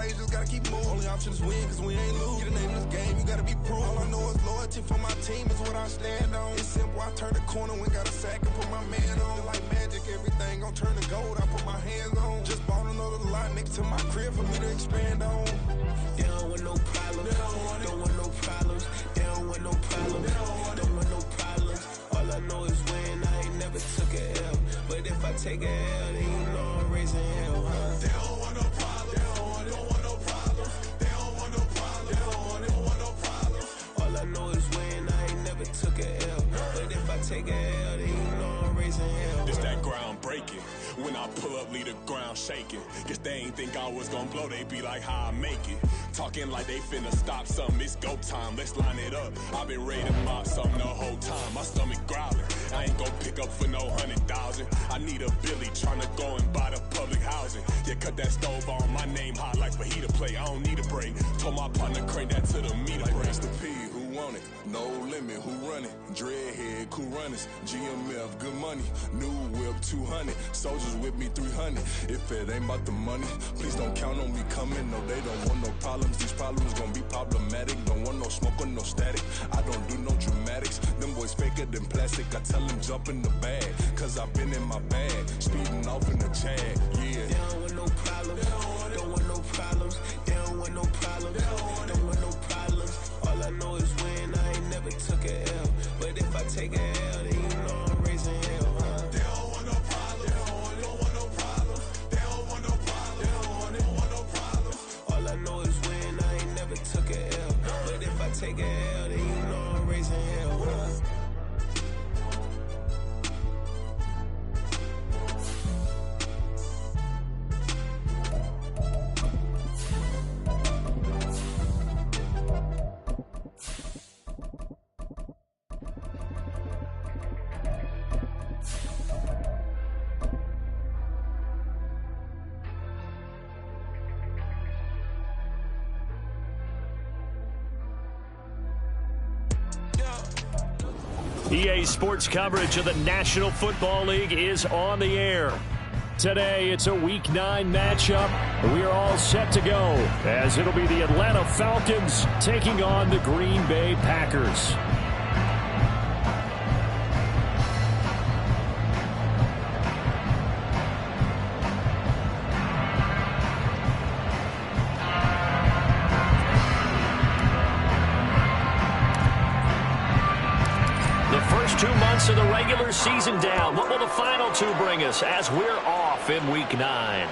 plays, just gotta keep moving. Only option is win, cause we ain't lose. Get the name of this game, you gotta be proof. All I know is loyalty for my team is what I stand on. It's simple, I turn the corner when got a sack and put my man on. Like magic, everything gon' turn to gold, I put my hands on. Just bought another lot next to my crib for me to expand on. They don't want no problems, don't want no problems. They don't want no problems, don't want no problems. All I know is win, I ain't never took a L. But if I take a L, then you know I'm raising hell, huh? They don't want no problems, they don't want no problems. They don't want no problems, they don't want no problems. All I know is win, I ain't never took a L. But if I take a L, then you know I'm raising hell. This that ground breaking. When I pull up, leave the ground shaking. Guess they ain't think I was gonna blow, they be like, how I make it. Talking like they finna stop something, it's go time, let's line it up. I've been ready to mop something the whole time, my stomach growling. I ain't gon' pick up for no 100,000. I need a Billy tryna go and buy the public housing. Yeah, cut that stove on, my name hot like fajita plate. I don't need a break. Told my partner crank that to the meter like break. The P, who want it? No limit, who run it? Dreadhead, cool runners. GMF, good money. New whip, 200. Soldiers with me, 300. If it ain't about the money, please don't count on me coming. No, they don't want no problems. These problems gon' be problematic. Don't want no smoke or no static. I don't do no dramatics. Them boys faker than plastic. I tell them jump in the bag, cause I've been in my bag. Speeding off in the Jag, yeah. They don't want no problems. Don't want no problems. They don't want no problems. Don't want no problems. All I know is win. I ain't never took a L. But if I take a L, then you know I'm raising hell, huh? They don't want no problems. They don't want no problems. They don't want no problems. They don't want no problems. All I know is win. I ain't never took a L. But if I take a L, then you know I'm raising hell, huh? EA Sports coverage of the National Football League is on the air. Today, it's a Week 9 matchup. We are all set to go, as it'll be the Atlanta Falcons taking on the Green Bay Packers. First 2 months of the regular season down. What will the final 2 bring us as we're off in Week 9?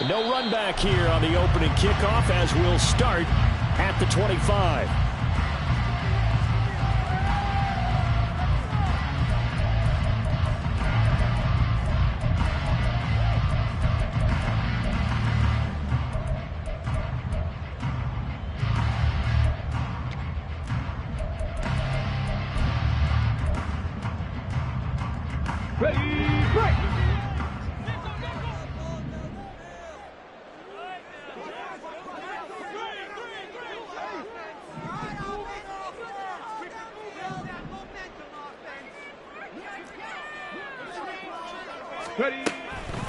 No run back here on the opening kickoff as we'll start at the 25.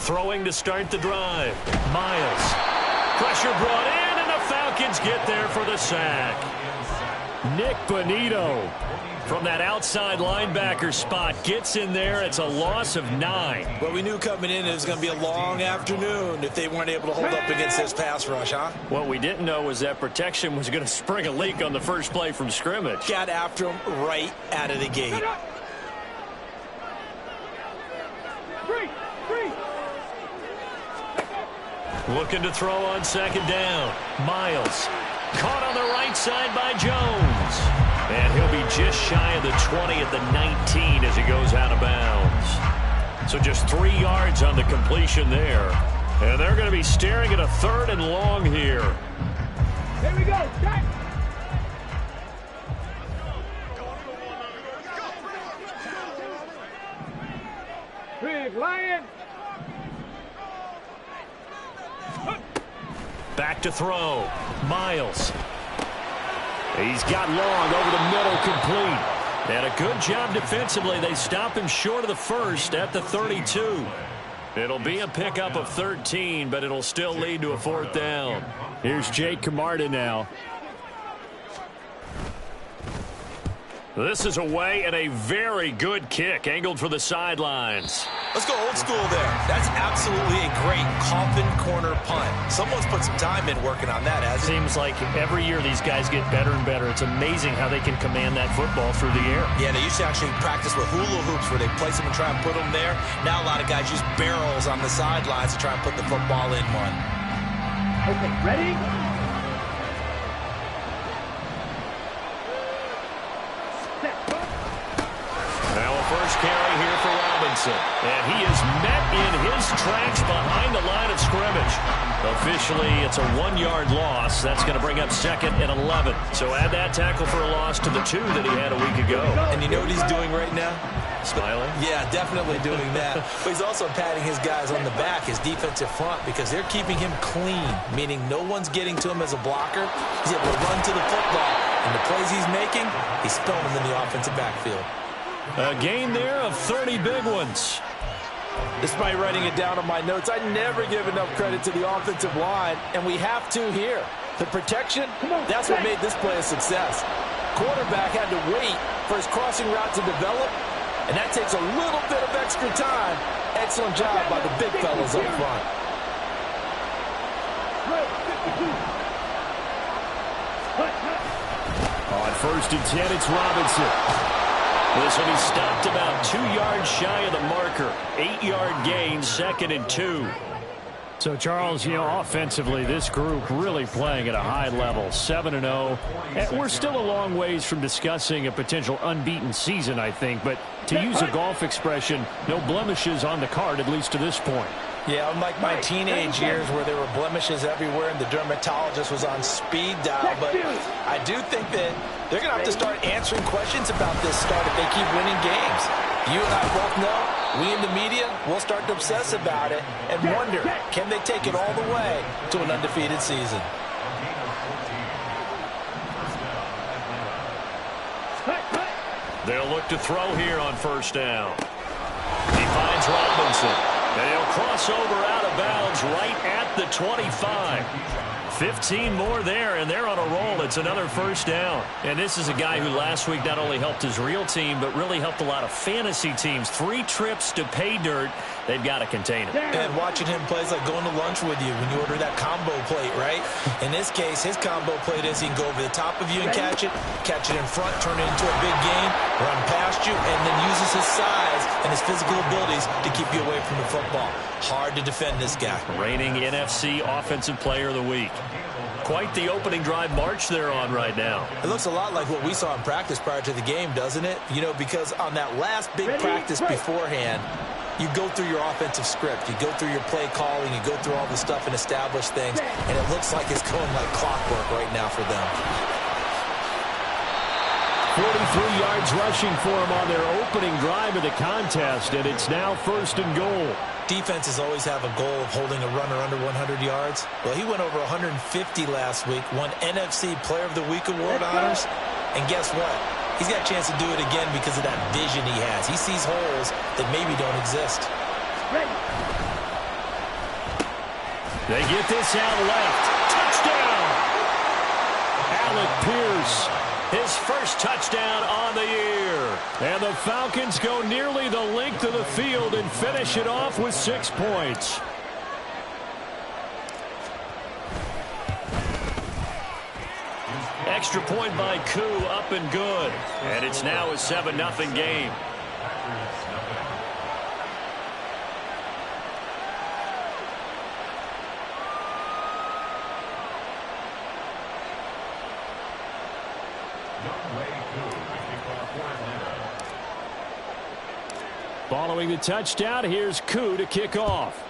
Throwing to start the drive. Miles. Pressure brought in, and the Falcons get there for the sack. Nick Bonito from that outside linebacker spot gets in there. It's a loss of 9. Well, we knew coming in it was going to be a long afternoon if they weren't able to hold up against this pass rush, huh? What we didn't know was that protection was going to spring a leak on the first play from scrimmage. Got after him right out of the gate. Looking to throw on second down. Miles. Caught on the right side by Jones. And he'll be just shy of the 20 at the 19 as he goes out of bounds. So just 3 yards on the completion there. And they're going to be staring at a 3rd and long here. Here we go. Jack. Big Lion. Back to throw. Miles. He's got long over the middle, complete. And a good job defensively. They stop him short of the first at the 32. It'll be a pickup of 13, but it'll still lead to a 4th down. Here's Jake Camarda now. This is away and a very good kick, angled for the sidelines. Let's go old school there. That's absolutely a great coffin corner punt. Someone's put some time in working on that, hasn't it? Seems like every year these guys get better and better. It's amazing how they can command that football through the air. Yeah, they used to actually practice with hula hoops where they place them and try and put them there. Now a lot of guys use barrels on the sidelines to try and put the football in one. Okay, ready? Now a first carry here for Robinson. And he is met in his tracks behind the line of scrimmage. Officially, it's a 1-yard loss. That's going to bring up 2nd and 11. So add that tackle for a loss to the 2 that he had a week ago. And you know what he's doing right now? Smiling? Yeah, definitely doing that. But he's also patting his guys on the back, his defensive front, because they're keeping him clean, meaning no one's getting to him as a blocker. He's able to run to the football. And the plays he's making, he's spilling them in the offensive backfield. A gain there of 30 big ones. Despite writing it down on my notes, I never give enough credit to the offensive line, and we have to here. The protection, that's what made this play a success. Quarterback had to wait for his crossing route to develop, and that takes a little bit of extra time. Excellent job by the big fellas up front. On 1st and 10, it's Robinson. This will be stopped about 2 yards shy of the marker. 8-yard gain, 2nd and 2. So, Charles, you know, offensively, this group really playing at a high level, 7-0. We're still a long ways from discussing a potential unbeaten season, I think. But to use a golf expression, no blemishes on the card, at least to this point. Yeah, unlike my teenage years where there were blemishes everywhere and the dermatologist was on speed dial. But I do think that they're going to have to start answering questions about this start if they keep winning games. You and I both know, we in the media, we'll start to obsess about it and wonder, can they take it all the way to an undefeated season? They'll look to throw here on 1st down. He finds Robinson. And he'll cross over out of bounds right at the 25. 15 more there, and they're on a roll. It's another 1st down. And this is a guy who last week not only helped his real team, but really helped a lot of fantasy teams. 3 trips to pay dirt. They've got to contain him. And watching him play is like going to lunch with you when you order that combo plate, right? In this case, his combo plate is he can go over the top of you and catch it in front, turn it into a big gain, run past you, and then uses his size and his physical abilities to keep you away from the football. Hard to defend this guy. Reigning NFC Offensive Player of the Week. Quite the opening drive march they're on right now. It looks a lot like what we saw in practice prior to the game, doesn't it? You know, because on that last big practice beforehand, you go through your offensive script. You go through your play calling. You go through all the stuff and establish things. And it looks like it's going like clockwork right now for them. 43 yards rushing for him on their opening drive of the contest, and it's now 1st and goal. Defenses always have a goal of holding a runner under 100 yards. Well, he went over 150 last week, won NFC Player of the Week award honors. And guess what? He's got a chance to do it again because of that vision he has. He sees holes that maybe don't exist. They get this out left. Touchdown! Alec Pierce, his first touchdown on the year. And the Falcons go nearly the length of the field and finish it off with 6 points. Extra point by Koo, up and good. And it's now a 7-0 game. Following the touchdown, here's Koo to kick off.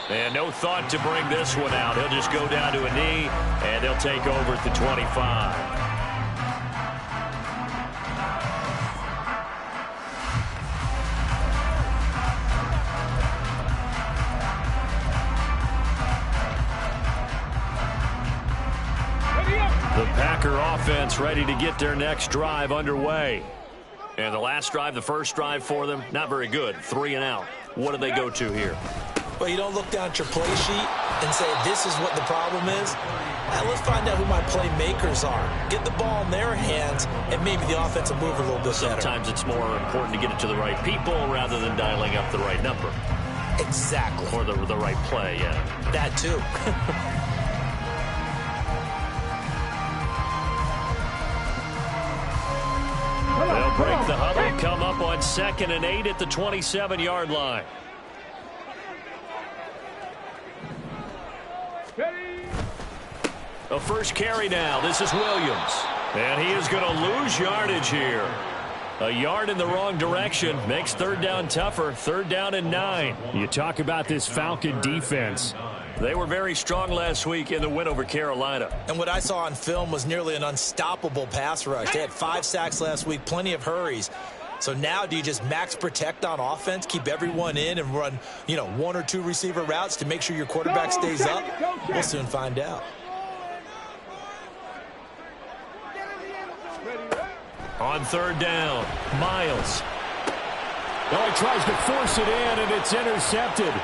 And no thought to bring this one out. He'll just go down to a knee, and they'll take over at the 25. The Packer offense ready to get their next drive underway. And the last drive, the first drive for them, not very good. 3 and out. What do they go to here? Well, you don't look down at your play sheet and say, this is what the problem is. Let's find out who my playmakers are. Get the ball in their hands, and maybe the offense will move a little bit better. Sometimes it's more important to get it to the right people rather than dialing up the right number. Exactly. Or the right play, yeah. That too. They'll break the huddle, come up on 2nd and 8 at the 27-yard line. A first carry now. This is Williams. And he is going to lose yardage here. A yard in the wrong direction makes 3rd down tougher. 3rd down and 9. You talk about this Falcon defense. They were very strong last week in the win over Carolina. And what I saw on film was nearly an unstoppable pass rush. They had 5 sacks last week, plenty of hurries. So now do you just max protect on offense, keep everyone in and run, 1 or 2 receiver routes to make sure your quarterback stays up? We'll soon find out. On 3rd down, Miles. Oh, he tries to force it in, and it's intercepted.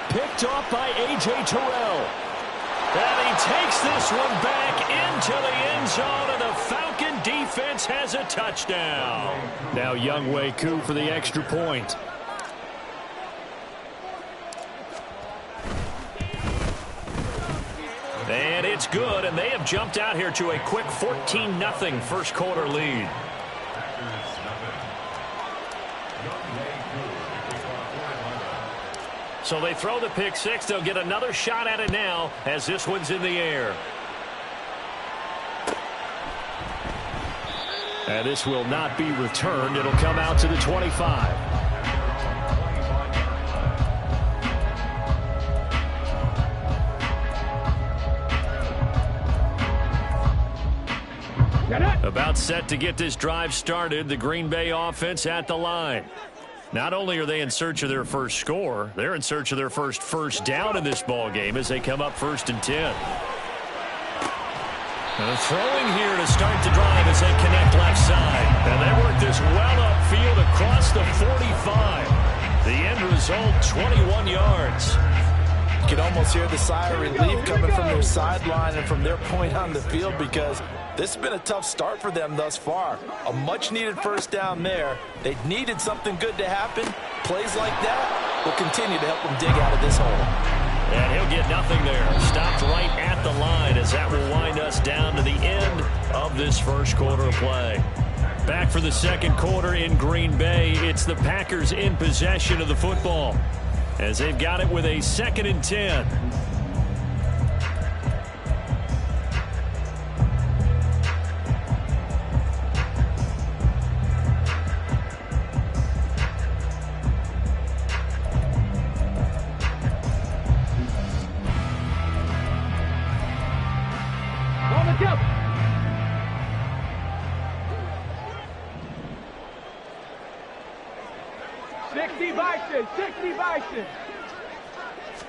Picked off by A.J. Terrell. And he takes this one back into the end zone, and the Falcon defense has a touchdown. Now Younghoe Koo for the extra point. And it's good, and they have jumped out here to a quick 14-0 first quarter lead. So they throw the pick six. They'll get another shot at it now as this one's in the air. And this will not be returned. It'll come out to the 25. About set to get this drive started. The Green Bay offense at the line. Not only are they in search of their first score, they're in search of their first down in this ball game as they come up 1st and 10. And throwing here to start the drive as they connect left side. And they work this well upfield across the 45. The end result, 21 yards. You can almost hear the sigh of relief coming from their sideline and from their point on the field, because this has been a tough start for them thus far. A much-needed first down there. They needed something good to happen. Plays like that will continue to help them dig out of this hole. And he'll get nothing there. Stopped right at the line as that will wind us down to the end of this first quarter of play. Back for the second quarter in Green Bay. It's the Packers in possession of the football as they've got it with a 2nd and 10.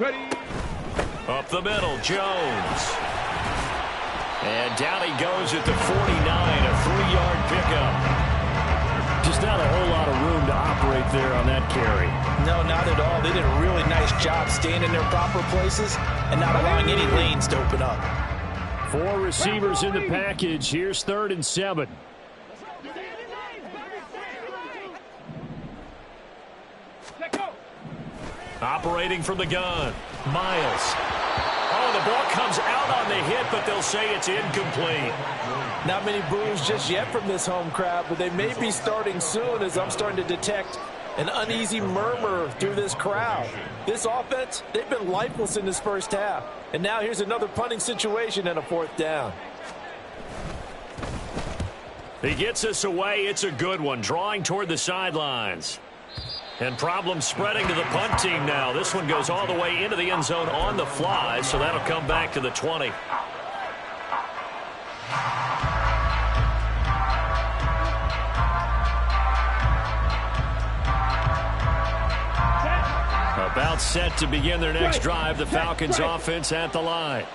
Ready. Up the middle, Jones. And down he goes at the 49, a 3-yard pickup. Just not a whole lot of room to operate there on that carry. No, not at all. They did a really nice job staying in their proper places and not allowing any lanes to open up. 4 receivers in the package. Here's 3rd and 7. Operating from the gun, Miles. Oh, the ball comes out on the hit, but they'll say it's incomplete. Not many boos just yet from this home crowd, but they may be starting soon, as I'm starting to detect an uneasy murmur through this crowd. This offense, they've been lifeless in this first half. And now here's another punting situation and a 4th down. He gets us away. It's a good one, drawing toward the sidelines. And problems spreading to the punt team now. This one goes all the way into the end zone on the fly, so that'll come back to the 20. About set to begin their next drive. The Falcons offense at the line.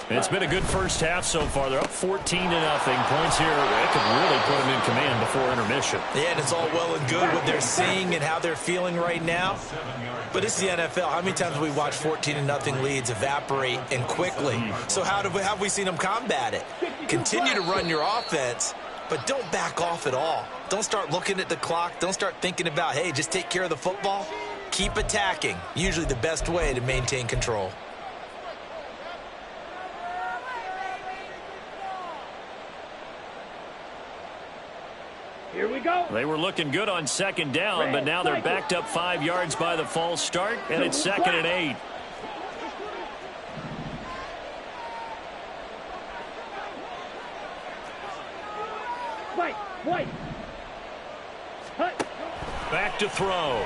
It's been a good first half so far. They're up 14-0. Points here. It could really put them in command before intermission. Yeah, and it's all well and good what they're seeing and how they're feeling right now. But it's the NFL. How many times have we watched 14-0 leads evaporate and quickly? So how have we seen them combat it? Continue to run your offense, but don't back off at all. Don't start looking at the clock. Don't start thinking about, hey, just take care of the football. Keep attacking. Usually the best way to maintain control. Here we go. They were looking good on second down, but now they're backed up 5 yards by the false start, and it's 2nd and 8. White. Back to throw.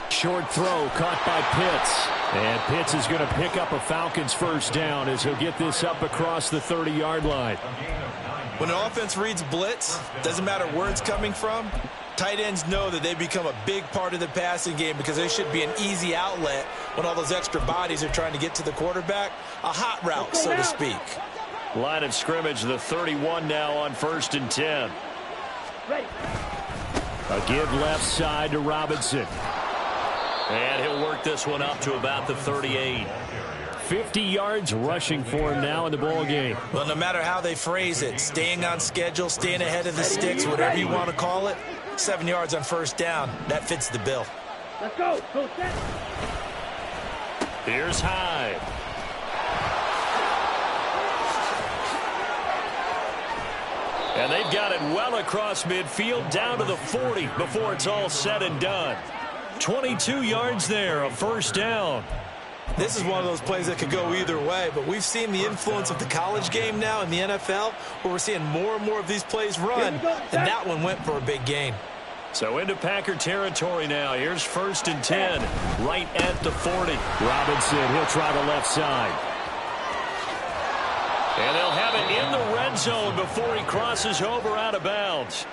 Short throw caught by Pitts. And Pitts is going to pick up a Falcons first down as he'll get this up across the 30-yard line. When an offense reads blitz, doesn't matter where it's coming from, tight ends know that they become a big part of the passing game because they should be an easy outlet when all those extra bodies are trying to get to the quarterback. A hot route, so to speak. Line of scrimmage, the 31 now on 1st and 10. A give left side to Robinson. And he'll work this one up to about the 38. 50 yards rushing for him now in the ball game. Well, no matter how they phrase it, staying on schedule, staying ahead of the sticks, whatever you want to call it, 7 yards on first down, that fits the bill. Let's go. Go set. Here's Hyde. And they've got it well across midfield down to the 40 before it's all said and done. 22 yards there, a first down. This is one of those plays that could go either way, but we've seen the influence of the college game now in the NFL, where we're seeing more and more of these plays run, and that one went for a big gain. So into Packer territory now. Here's 1st and 10, right at the 40. Robinson, he'll try the left side. And they'll have it in the red zone before he crosses over out of bounds.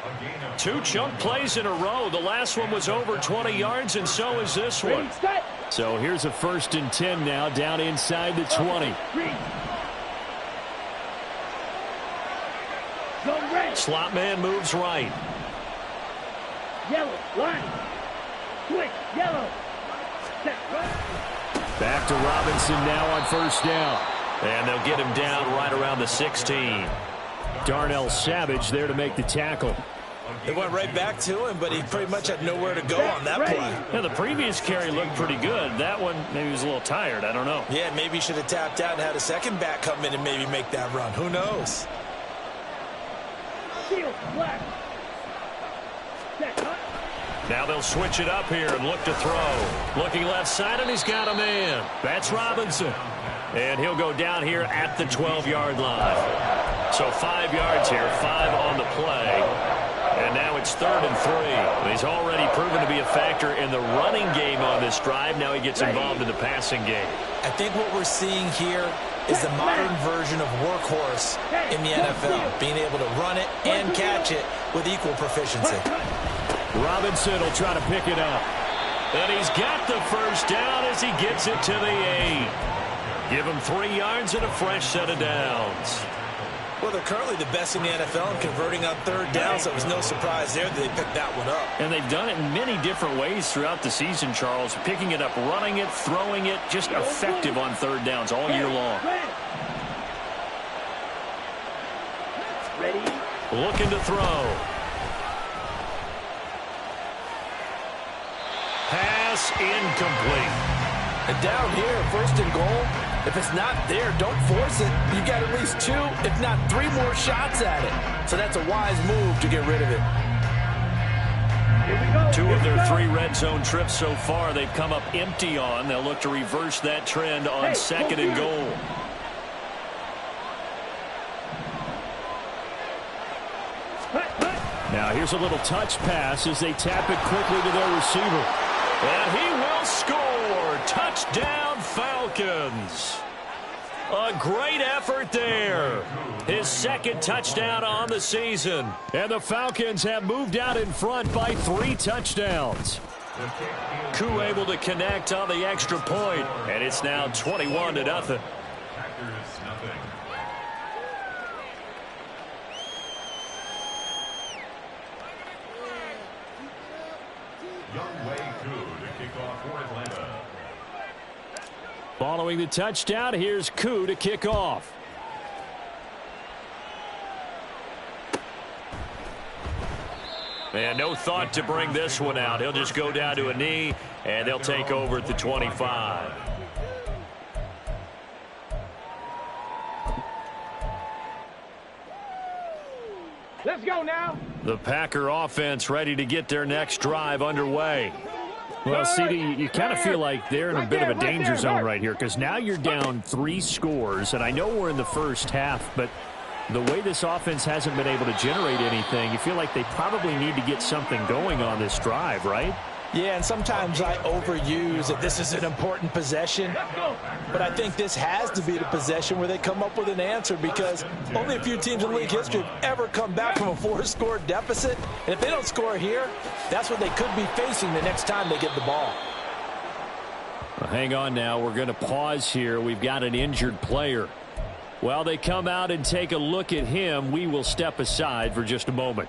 2 chunk plays in a row. The last one was over 20 yards, and so is this one. So here's a 1st and 10 now, down inside the 20. Slot man moves right. Yellow, line. Switch, yellow. Set, right. Back to Robinson now on first down. And they'll get him down right around the 16. Darnell Savage there to make the tackle. They went right back to him, but he pretty much had nowhere to go on that play. Yeah, the previous carry looked pretty good. That one, maybe he was a little tired. I don't know. Yeah, maybe he should have tapped out and had a second back come in and maybe make that run. Who knows? Now they'll switch it up here and look to throw. Looking left side, and he's got a man. That's Robinson. And he'll go down here at the 12-yard line. So 5 yards here, 5 on the play. And now it's 3rd and 3. He's already proven to be a factor in the running game on this drive. Now he gets involved in the passing game. I think what we're seeing here is the modern version of workhorse in the NFL, being able to run it and catch it with equal proficiency. Robinson will try to pick it up. And he's got the first down as he gets it to the 8. Give him 3 yards and a fresh set of downs. Well, they're currently the best in the NFL in converting on 3rd down, so it was no surprise there that they picked that one up. And they've done it in many different ways throughout the season, Charles. Picking it up, running it, throwing it, just effective on 3rd downs all year long. Ready. Looking to throw. Pass incomplete. And down here, 1st and goal, if it's not there, don't force it. You got at least 2, if not 3 more shots at it. So that's a wise move to get rid of it. Here we go. 2 of their 3 red zone trips so far they've come up empty on. They'll look to reverse that trend on 2nd and goal. Now here's a little touch pass as they tap it quickly to their receiver. And he will score. Touchdown, Falcons. A great effort there. His 2nd touchdown on the season. And the Falcons have moved out in front by 3 touchdowns. Koo able to connect on the extra point, and it's now 21-0. Following the touchdown, here's Koo to kick off. And no thought to bring this one out. He'll just go down to a knee, and they'll take over at the 25. Let's go now. The Packer offense ready to get their next drive underway. Well, CD, you kind of feel like they're in a bit of a danger zone right here because now you're down 3 scores, and I know we're in the first half, but the way this offense hasn't been able to generate anything, you feel like they probably need to get something going on this drive, right? Yeah, and sometimes I overuse that this is an important possession, but I think this has to be the possession where they come up with an answer because only a few teams in league history have ever come back from a 4-score deficit, and if they don't score here, that's what they could be facing the next time they get the ball. Well, hang on now. We're going to pause here. We've got an injured player. While they come out and take a look at him, we will step aside for just a moment.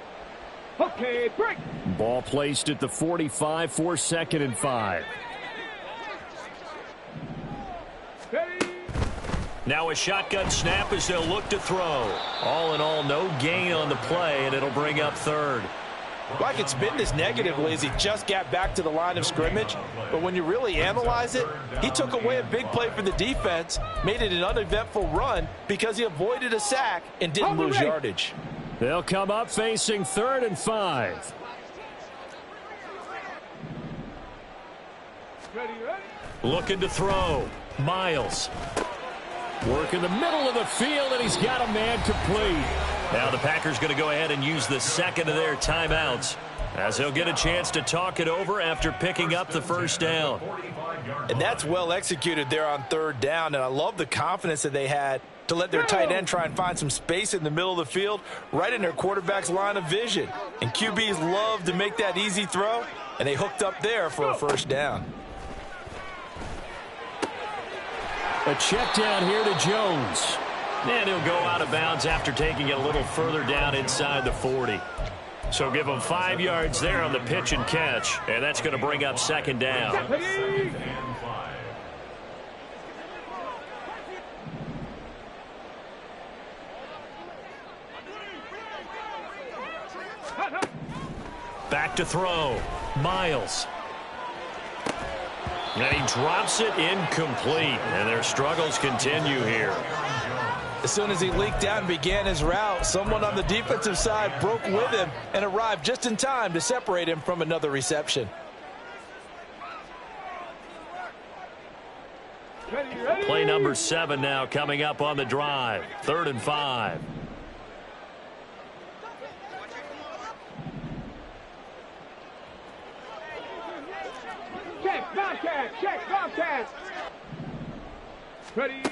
Okay, break. Ball placed at the 45 for 2nd and 5. Ready. Now a shotgun snap as they'll look to throw. All in all, no gain on the play, and it'll bring up 3rd. Well, I can spin this negatively as he just got back to the line of scrimmage, but when you really analyze it, he took away a big play for the defense, made it an uneventful run because he avoided a sack and didn't lose yardage. They'll come up facing 3rd and 5. Ready. Looking to throw. Miles. Work in the middle of the field, and he's got a man complete. Now the Packers going to go ahead and use the second of their timeouts as he'll get a chance to talk it over after picking up the 1st down. And that's well executed there on 3rd down, and I love the confidence that they had to let their tight end try and find some space in the middle of the field right in their quarterback's line of vision. And QBs love to make that easy throw, and they hooked up there for a 1st down. A check down here to Jones. And he'll go out of bounds after taking it a little further down inside the 40. So give him 5 yards there on the pitch and catch, and that's going to bring up 2nd down. Back to throw. Miles. And he drops it incomplete, and their struggles continue here. As soon as he leaked out and began his route, someone on the defensive side broke with him and arrived just in time to separate him from another reception. Ready. Play number 7 now coming up on the drive. 3rd and 5. Check, Bobcat. Ready.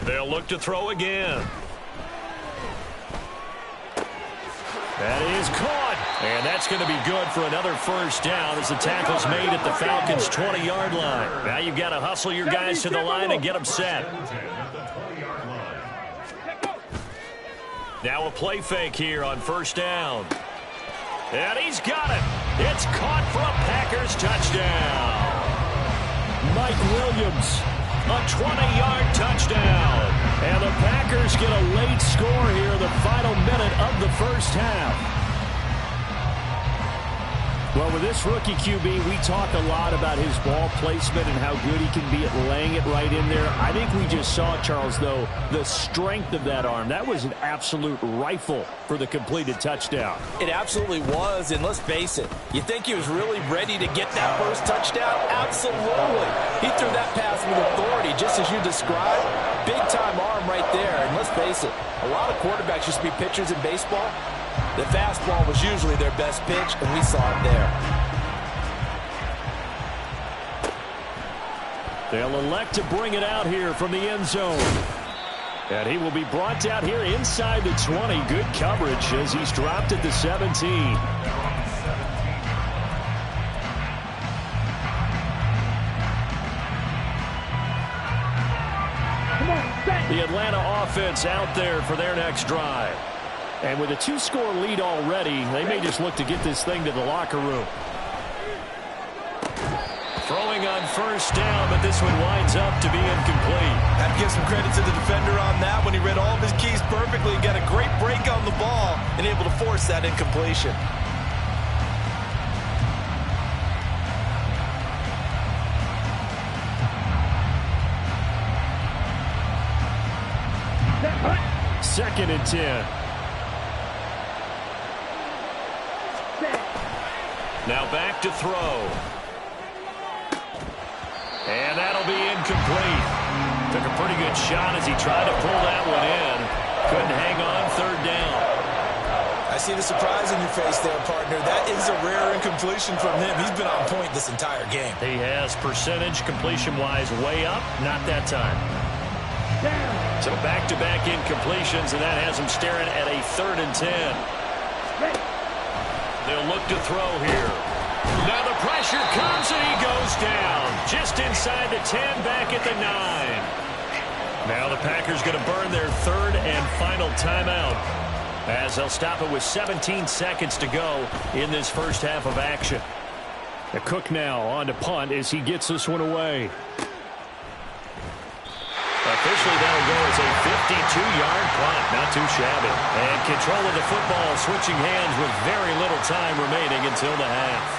They'll look to throw again. That is caught. And that's going to be good for another 1st down as the tackle's made at the Falcons' 20-yard line. Now you've got to hustle your guys to the line and get them set. Now a play fake here on 1st down. And he's got it. It's caught for a Packers touchdown. Mike Williams. A 20-yard touchdown. And the Packers get a late score here in the final minute of the 1st half. Well, with this rookie QB, we talk a lot about his ball placement and how good he can be at laying it right in there. I think we just saw, Charles, though, the strength of that arm. That was an absolute rifle for the completed touchdown. It absolutely was, and let's face it, you think he was really ready to get that first touchdown? Absolutely. He threw that pass with authority, just as you described. Big-time arm right there, and let's face it, a lot of quarterbacks used to be pitchers in baseball. The fastball was usually their best pitch, and we saw it there. They'll elect to bring it out here from the end zone. And he will be brought out here inside the 20. Good coverage as he's dropped at the 17. The Atlanta offense out there for their next drive. And with a 2-score lead already, they may just look to get this thing to the locker room. Throwing on first down, but this one winds up to be incomplete. Have to give some credit to the defender on that when he read all of his keys perfectly. Got a great break on the ball and able to force that incompletion. Second and 10. Now back to throw. And that'll be incomplete. Took a pretty good shot as he tried to pull that one in. Couldn't hang on third down. I see the surprise in your face there, partner. That is a rare incompletion from him. He's been on point this entire game. He has percentage completion-wise way up. Not that time. So back-to-back incompletions, and that has him staring at a 3rd and 10. They'll look to throw here. Now the pressure comes, and he goes down. Just inside the 10, back at the 9. Now the Packers going to burn their 3rd and final timeout, as they'll stop it with 17 seconds to go in this first half of action. The Cook now on to punt as he gets this one away. Officially, that'll go as a 52-yard punt. Not too shabby. And control of the football switching hands with very little time remaining until the half.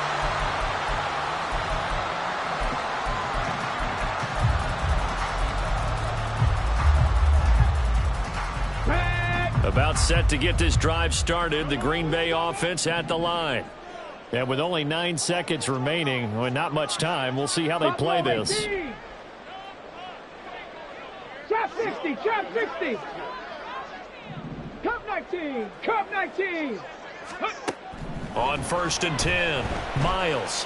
About set to get this drive started. The Green Bay offense at the line. And with only 9 seconds remaining, well, not much time, we'll see how they play this. Chop 60, chop 60. Cup 19, cup 19. On 1st and 10, Miles.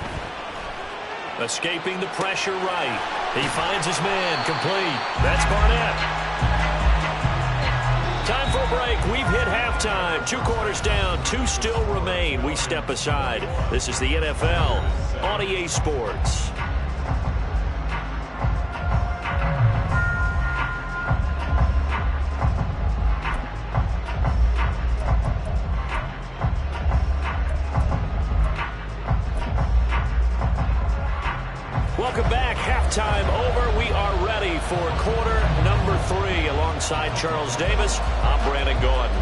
Escaping the pressure right. He finds his man, complete. That's Barnett. Time for a break. We've hit halftime. 2 quarters down, 2 still remain. We step aside. This is the NFL on EA Sports. Welcome back. Halftime over. We are ready for quarter number 3. Alongside Charles Davis, I'm Brandon Gordon.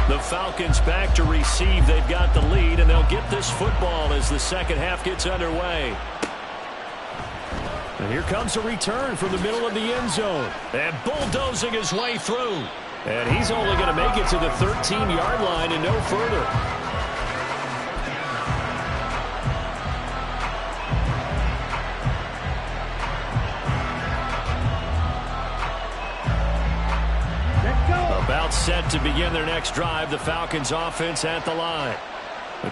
The Falcons back to receive. They've got the lead, and they'll get this football as the second half gets underway. And here comes a return from the middle of the end zone. And bulldozing his way through. And he's only going to make it to the 13-yard line and no further. About set to begin their next drive. The Falcons offense at the line.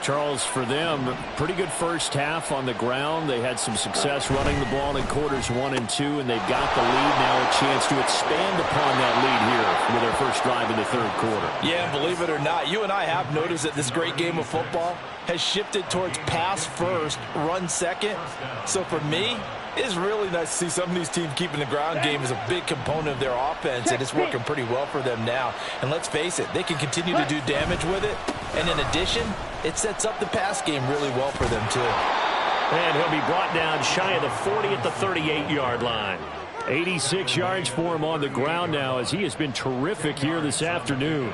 Charles, for them, pretty good first half on the ground. They had some success running the ball in quarters 1 and 2, and they've got the lead now, a chance to expand upon that lead here with their first drive in the 3rd quarter. Yeah, believe it or not, you and I have noticed that this great game of football has shifted towards pass first, run second. So for me, it's really nice to see some of these teams keeping the ground game as a big component of their offense, and it's working pretty well for them now. And let's face it, they can continue to do damage with it. And in addition, it sets up the pass game really well for them, too. And he'll be brought down shy of the 40 at the 38-yard line. 86 yards for him on the ground now, as he has been terrific here this afternoon.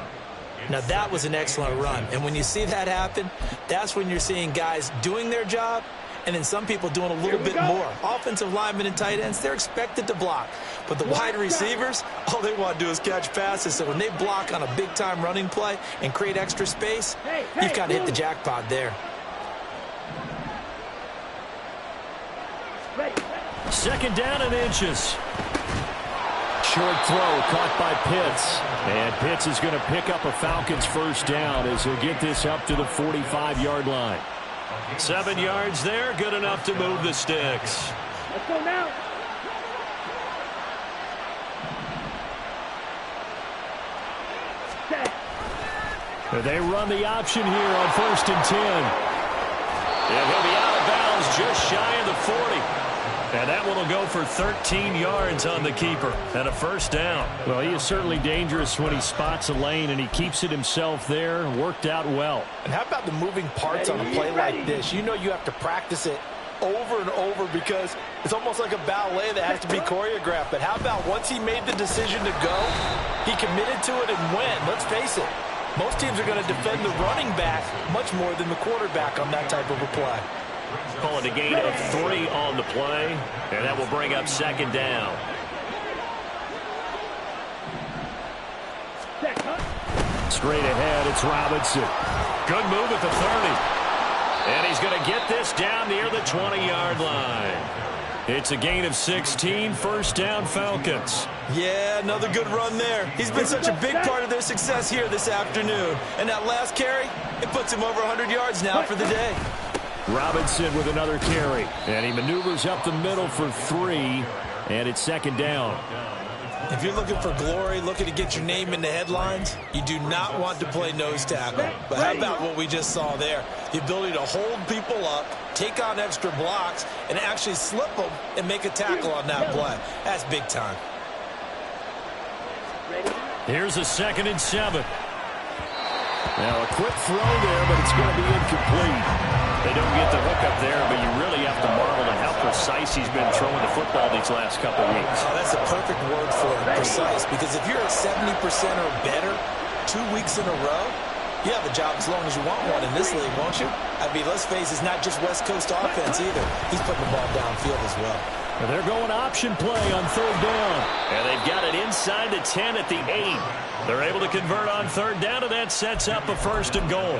Now, that was an excellent run. And when you see that happen, that's when you're seeing guys doing their job, and then some people doing a little bit more. Offensive linemen and tight ends, they're expected to block. But the wide receivers, all they want to do is catch passes. So when they block on a big-time running play and create extra space, you've got to hit the jackpot there. Second down and inches. Short throw caught by Pitts. And Pitts is going to pick up a Falcons first down as he'll get this up to the 45-yard line. 7 yards there, good enough to move the sticks. Let's go now. They run the option here on 1st and 10. And he'll be out of bounds just shy of the 40. And that one will go for 13 yards on the keeper and a first down. Well, he is certainly dangerous when he spots a lane, and he keeps it himself there. Worked out well. And how about the moving parts on a play like this? You know you have to practice it over and over because it's almost like a ballet that has to be choreographed. But how about once he made the decision to go, he committed to it and went. Let's face it, most teams are going to defend the running back much more than the quarterback on that type of a play. Calling a gain of 3 on the play, and that will bring up second down. Straight ahead, it's Robinson. Good move at the 30. And he's going to get this down near the 20-yard line. It's a gain of 16, first down Falcons. Yeah, another good run there. He's been such a big part of their success here this afternoon. And that last carry, it puts him over 100 yards now for the day. Robinson with another carry. And he maneuvers up the middle for 3. And it's second down. If you're looking for glory, looking to get your name in the headlines, you do not want to play nose tackle. But how about what we just saw there? The ability to hold people up, take on extra blocks, and actually slip them and make a tackle on that play. That's big time. Here's a 2nd and 7. Now a quick throw there, but it's going to be incomplete. They don't get the hook up there, but you really have to marvel at how precise he's been throwing the football these last couple weeks. Oh, that's a perfect word for it, precise, because if you're at 70% or better 2 weeks in a row, you have a job as long as you want one in this league, won't you? I mean, let's face it, it's not just West Coast offense either. He's putting the ball downfield as well. And they're going option play on third down. And they've got it inside the 10 at the 8. They're able to convert on third down, and that sets up a 1st and goal.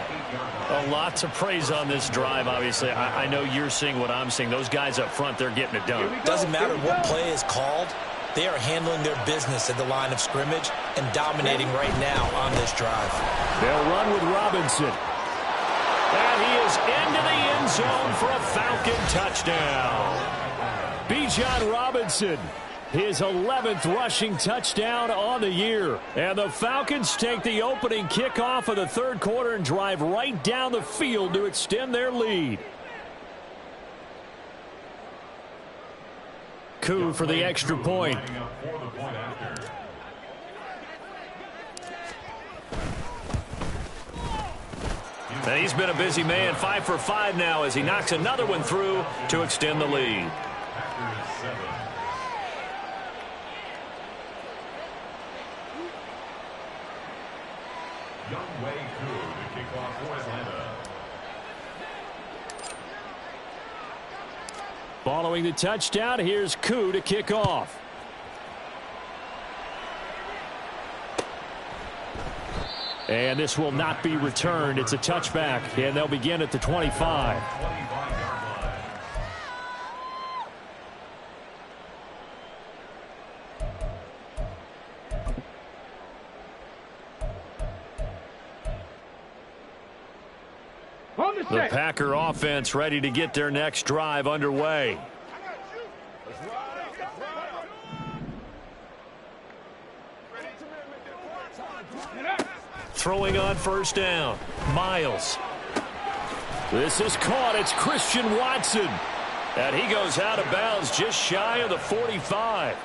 Well, lots of praise on this drive, obviously. I know you're seeing what I'm seeing. Those guys up front, they're getting it done. Doesn't matter what play is called. They are handling their business at the line of scrimmage and dominating right now on this drive. They'll run with Robinson. And he is into the end zone for a Falcon touchdown. Bijan Robinson, his 11th rushing touchdown on the year. And the Falcons take the opening kickoff of the third quarter and drive right down the field to extend their lead. Coup for the extra point. And he's been a busy man, 5 for 5 now as he knocks another one through to extend the lead. Following the touchdown, here's Koo to kick off. And this will not be returned. It's a touchback, and they'll begin at the 25. The Packer offense ready to get their next drive underway. Throwing on first down, Miles. This is caught. It's Christian Watson. And he goes out of bounds just shy of the 45.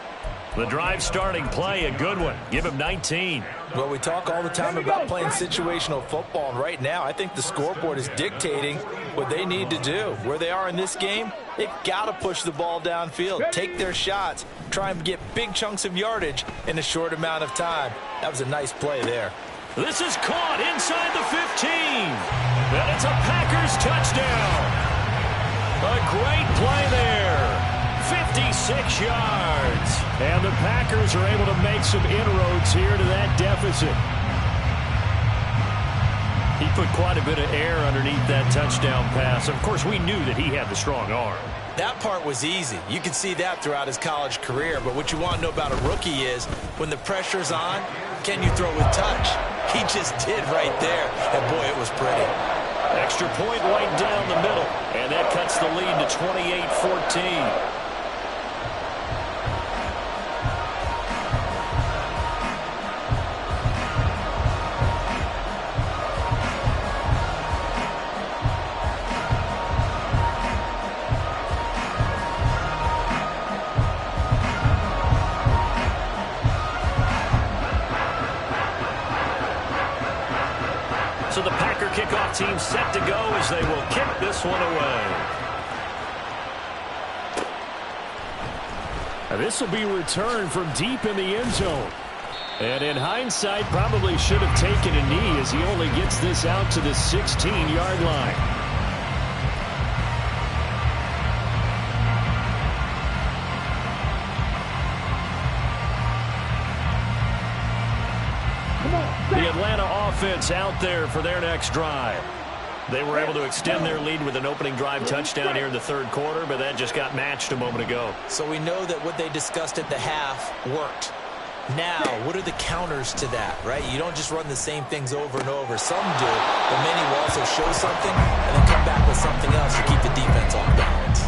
The drive starting play, a good one. Give him 19. Well, we talk all the time about playing situational football, and right now I think the scoreboard is dictating what they need to do. Where they are in this game, they've got to push the ball downfield, take their shots, try and get big chunks of yardage in a short amount of time. That was a nice play there. This is caught inside the 15. And it's a Packers touchdown. A great play there. 56 yards. And the Packers are able to make some inroads here to that deficit. He put quite a bit of air underneath that touchdown pass. Of course, we knew that he had the strong arm. That part was easy. You could see that throughout his college career. But what you want to know about a rookie is when the pressure's on, can you throw with touch? He just did right there. And, boy, it was pretty. Extra point right down the middle. And that cuts the lead to 28-14. Packer kickoff team set to go as they will kick this one away. Now this will be returned from deep in the end zone. And in hindsight, probably should have taken a knee as he only gets this out to the 16-yard line. The Atlanta offense out there for their next drive. They were able to extend their lead with an opening drive touchdown here in the third quarter, but that just got matched a moment ago. So we know that what they discussed at the half worked. Now, what are the counters to that, right? You don't just run the same things over and over. Some do, but many will also show something and then come back with something else to keep the defense off balance.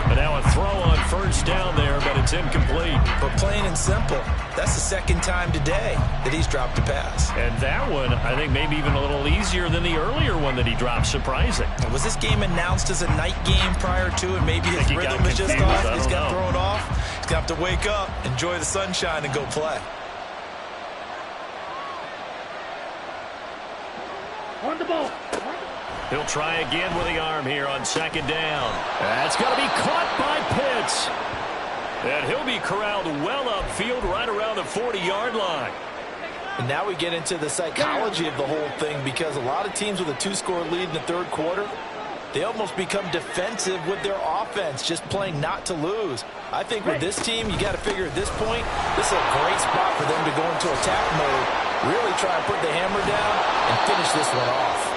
And now a throw on first down there, but it's incomplete. But plain and simple, that's the second time today that he's dropped a pass. And that one, I think, maybe even a little easier than the earlier one that he dropped. Surprising. Was this game announced as a night game prior to, and maybe his rhythm is just off? He's got thrown off. He's going to have to wake up, enjoy the sunshine, and go play. On the ball. He'll try again with the arm here on second down. That's going to be caught by Pitts. And he'll be corralled well upfield right around the 40-yard line. And now we get into the psychology of the whole thing, because a lot of teams with a two-score lead in the third quarter, they almost become defensive with their offense, just playing not to lose. I think with this team, you got to figure at this point, this is a great spot for them to go into attack mode, really try and put the hammer down and finish this one off.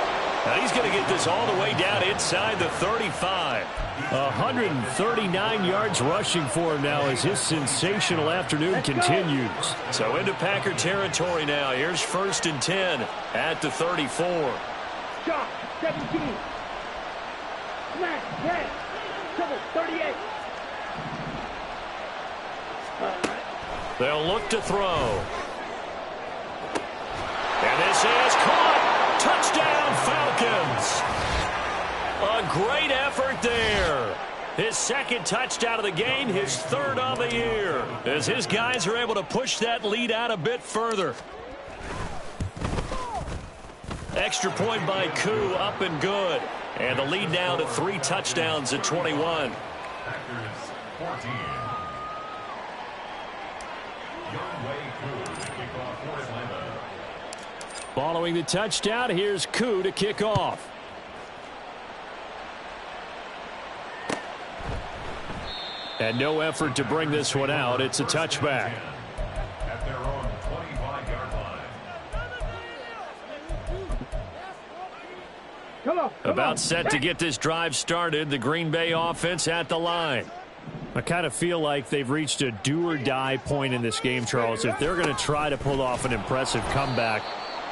Now he's going to get this all the way down inside the 35. 139 yards rushing for him now as his sensational afternoon continues. So into Packer territory now. Here's 1st and 10 at the 34. Shot, 17. Smack, pass, triple, 38. They'll look to throw. And this is caught. Touchdown, Falcons. A great effort there. His second touchdown of the game, his third on the year, as his guys are able to push that lead out a bit further. Extra point by Koo, up and good. And the lead now to 3 touchdowns at 21. Following the touchdown, here's Koo to kick off. And no effort to bring this one out. It's a touchback. At their own 25-yard line. About set to get this drive started. The Green Bay offense at the line. I kind of feel like they've reached a do-or-die point in this game, Charles. If they're going to try to pull off an impressive comeback,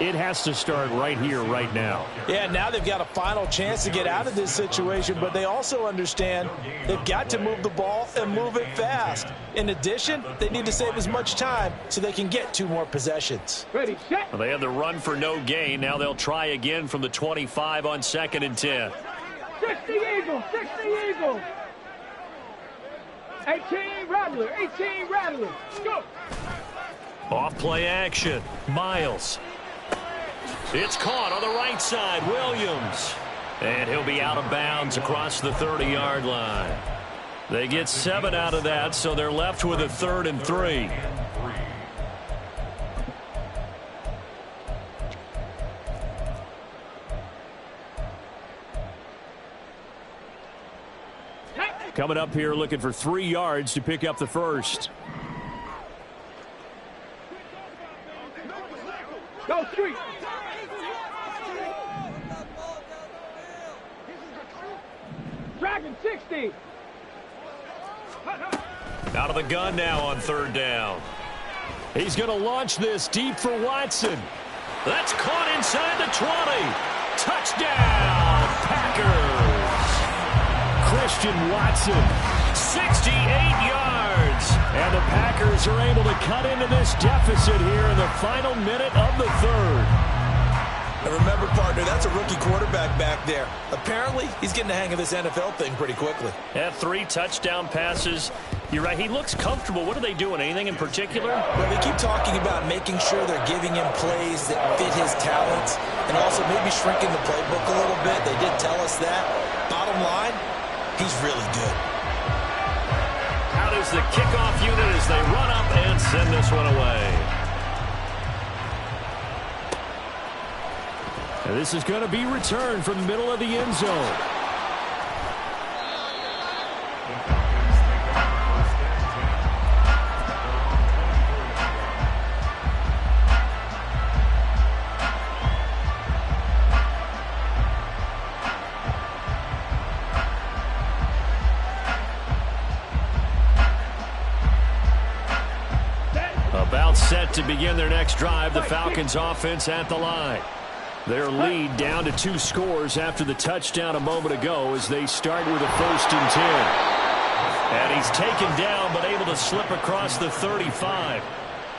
it has to start right here, right now. Yeah, now they've got a final chance to get out of this situation, but they also understand they've got to move the ball and move it fast. In addition, they need to save as much time so they can get 2 more possessions. Ready, set. Well, they had the run for no gain. Now they'll try again from the 25 on 2nd and 10. 60 Eagles, 60 Eagles. 18 Rattler, 18 Rattler. Go. Off play action. Miles. It's caught on the right side. Williams. And he'll be out of bounds across the 30-yard line. They get 7 out of that, so they're left with a 3rd and 3. Coming up here looking for 3 yards to pick up the first. Go street. Dragon 60. Out of the gun now on 3rd down. He's going to launch this deep for Watson. That's caught inside the 20. Touchdown, Packers. Christian Watson, 68 yards. And the Packers are able to cut into this deficit here in the final minute of the 3rd. And remember, partner, that's a rookie quarterback back there. Apparently, he's getting the hang of this NFL thing pretty quickly. Had 3 touchdown passes. You're right, he looks comfortable. What are they doing? Anything in particular? Well, they keep talking about making sure they're giving him plays that fit his talents. and also maybe shrinking the playbook a little bit. They did tell us that. Bottom line, he's really good. Out is the kickoff unit as they run up and send this one away. And this is going to be returned from the middle of the end zone. About set to begin their next drive, the Falcons offense at the line. Their lead down to 2 scores after the touchdown a moment ago as they start with a 1st and 10. And he's taken down but able to slip across the 35.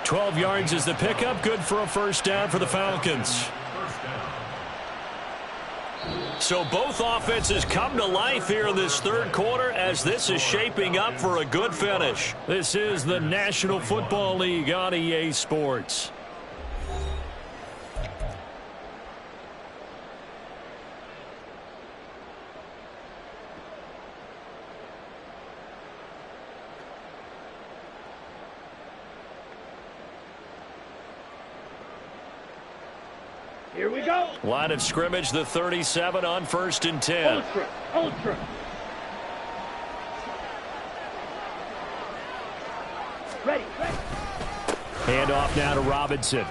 12 yards is the pickup, good for a 1st down for the Falcons. So both offenses come to life here in this 3rd quarter as this is shaping up for a good finish. This is the National Football League on EA Sports. Here we go. Line of scrimmage, the 37 on 1st and 10. Ultra. Ready. Handoff now to Robinson.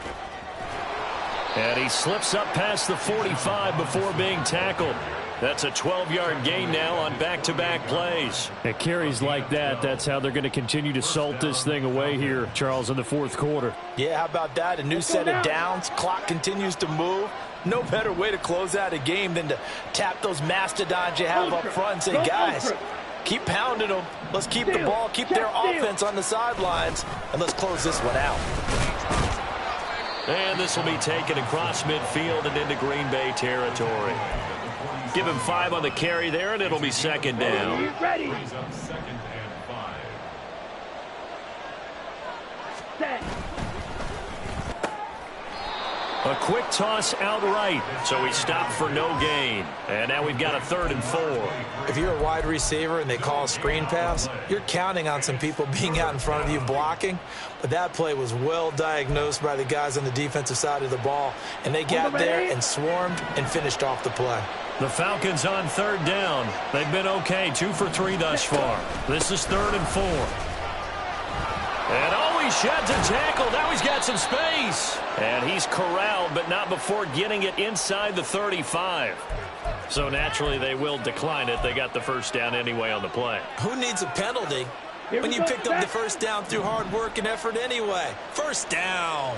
And he slips up past the 45 before being tackled. That's a 12-yard gain now on back-to-back plays. At carries like that, that's how they're going to continue to salt this thing away here, Charles, in the 4th quarter. Yeah, how about that? A new set of downs. Clock continues to move. No better way to close out a game than to tap those mastodons you have up front and say, guys, keep pounding them. Let's keep the ball, keep their offense on the sidelines, and let's close this one out. And this will be taken across midfield and into Green Bay territory. Give him 5 on the carry there, and it'll be 2nd down. Ready. A quick toss outright, so he stopped for no gain. And now we've got a 3rd and 4. If you're a wide receiver and they call a screen pass, you're counting on some people being out in front of you blocking. But that play was well diagnosed by the guys on the defensive side of the ball. And they got there and swarmed and finished off the play. The Falcons on 3rd down. They've been okay, 2 for 3 thus far. This is 3rd and 4. And he sheds a tackle. Now he's got some space. And he's corralled, but not before getting it inside the 35. So naturally they will decline it. They got the 1st down anyway on the play. Who needs a penalty when you picked up the 1st down through hard work and effort anyway? 1st down.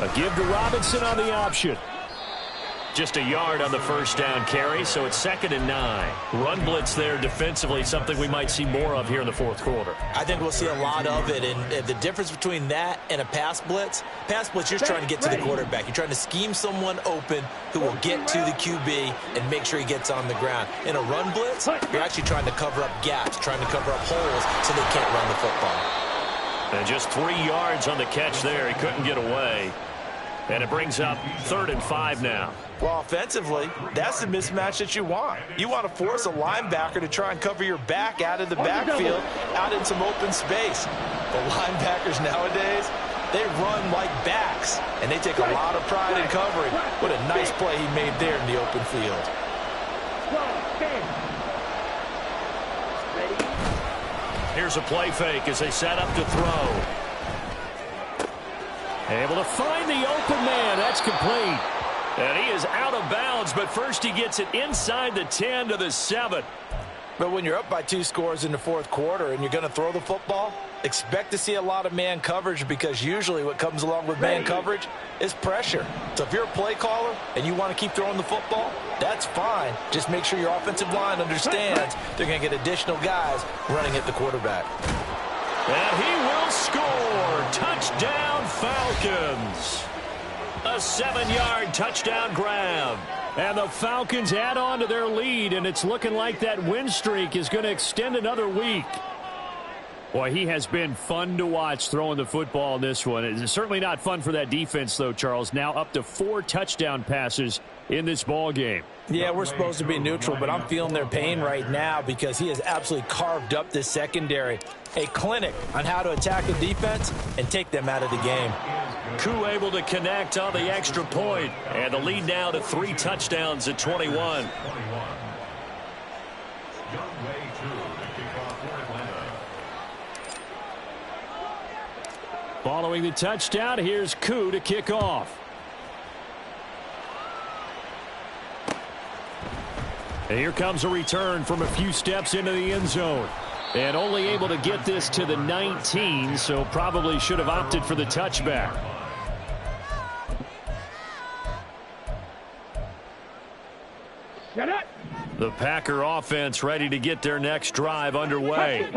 A give to Robinson on the option. Just a yard on the 1st down carry, so it's 2nd and 9. Run blitz there defensively, something we might see more of here in the 4th quarter. I think we'll see a lot of it, and the difference between that and a pass blitz, you're trying to get to the quarterback. You're trying to scheme someone open who will get to the QB and make sure he gets on the ground. In a run blitz, you're actually trying to cover up gaps, trying to cover up holes so they can't run the football. And just 3 yards on the catch there. He couldn't get away. And it brings up 3rd and 5 now. Well, offensively, that's the mismatch that you want. You want to force a linebacker to try and cover your back out of the backfield, out in some open space. The linebackers nowadays, they run like backs, and they take a lot of pride in covering. What a nice play he made there in the open field. Here's a play fake as they set up to throw. Able to find the open man. That's complete. And he is out of bounds, but first he gets it inside the 10 to the 7. But when you're up by 2 scores in the 4th quarter and you're going to throw the football, expect to see a lot of man coverage, because usually what comes along with man coverage is pressure. So if you're a play caller and you want to keep throwing the football, that's fine. Just make sure your offensive line understands they're going to get additional guys running at the quarterback. And he will score. Touchdown, Falcons. A 7-yard touchdown grab. And the Falcons add on to their lead, and it's looking like that win streak is going to extend another week. Boy, he has been fun to watch throwing the football in this one. It's certainly not fun for that defense, though, Charles. Now up to 4 touchdown passes in this ball game. Yeah, we're supposed to be neutral, but I'm feeling their pain right now because he has absolutely carved up this secondary. A clinic on how to attack a defense and take them out of the game. Koo able to connect on the extra point, and the lead now to 3 touchdowns at 21. Following the touchdown, here's Koo to kick off. And here comes a return from a few steps into the end zone. And only able to get this to the 19, so probably should have opted for the touchback. Shut up. The Packer offense ready to get their next drive underway.